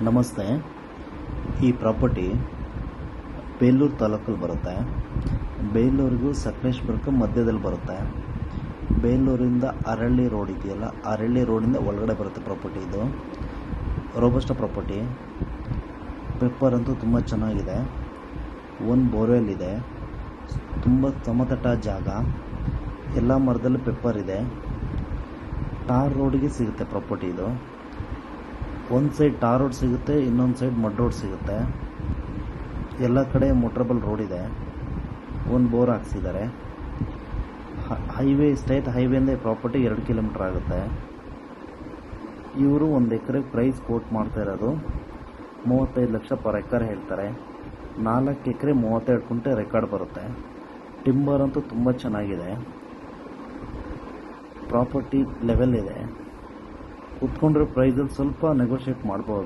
ನಮಸ್ತೆ. ಈ ಪ್ರಾಪರ್ಟಿ ಬೇಲೂರು ತಾಲೂಕಲ್ಲಿ ಬರುತ್ತೆ. ಬೇಲೂರಿಗೂ ಸಕಲೇಶಪುರಕ್ಕೂ ಮಧ್ಯದಲ್ಲಿ ಬರುತ್ತೆ. ಬೇಲೂರಿಂದ ಅರಳ್ಳಿ ರೋಡ್ ಇದೆಯಲ್ಲ, ಅರಳ್ಳಿ ರೋಡಿಂದ ಒಳಗಡೆ ಬರುತ್ತೆ ಪ್ರಾಪರ್ಟಿ. ಇದು ರೋಬಸ್ಟ ಪ್ರಾಪರ್ಟಿ. ಪೆಪ್ಪರ್ ಅಂತೂ ತುಂಬ ಚೆನ್ನಾಗಿದೆ. ಒಂದು ಬೋರ್ವೆಲ್ ಇದೆ. ತುಂಬ ಸಮತಟ್ಟ ಜಾಗ. ಎಲ್ಲ ಮರದಲ್ಲಿ ಪೆಪ್ಪರ್ ಇದೆ. ಟಾರ್ ರೋಡಿಗೆ ಸಿಗುತ್ತೆ ಪ್ರಾಪರ್ಟಿ ಇದು. ಒಂದು ಸೈಡ್ ಟಾರ್ ರೋಡ್ ಸಿಗುತ್ತೆ, ಇನ್ನೊಂದು ಸೈಡ್ ಮಡ್ ರೋಡ್ ಸಿಗುತ್ತೆ. ಎಲ್ಲ ಕಡೆ ಮೋಟ್ರಬಲ್ ರೋಡ್ ಇದೆ. ಒಂದು ಬೋರ್ ಹಾಕ್ಸಿದ್ದಾರೆ. ಹೈವೇ, ಸ್ಟೇಟ್ ಹೈವೇಯಿಂದ ಪ್ರಾಪರ್ಟಿ 2 ಕಿಲೋಮೀಟರ್ ಆಗುತ್ತೆ. ಇವರು 1 ಎಕರೆ ಪ್ರೈಸ್ ಕೋಟ್ ಮಾಡ್ತಾ ಇರೋದು 35 ಲಕ್ಷ ಪರ್ ಎಕರ್ ಹೇಳ್ತಾರೆ. 4 ಎಕರೆ 32 ಕುಂಟೆ ರೆಕಾರ್ಡ್ ಬರುತ್ತೆ. ಟಿಂಬರ್ ಅಂತೂ ತುಂಬ ಚೆನ್ನಾಗಿದೆ. ಪ್ರಾಪರ್ಟಿ ಲೆವೆಲ್ ಇದೆ. ಕುತ್ಕೊಂಡ್ರೆ ಪ್ರೈಸಲ್ಲಿ ಸ್ವಲ್ಪ ನೆಗೋಷಿಯೇಟ್ ಮಾಡ್ಬೋದು.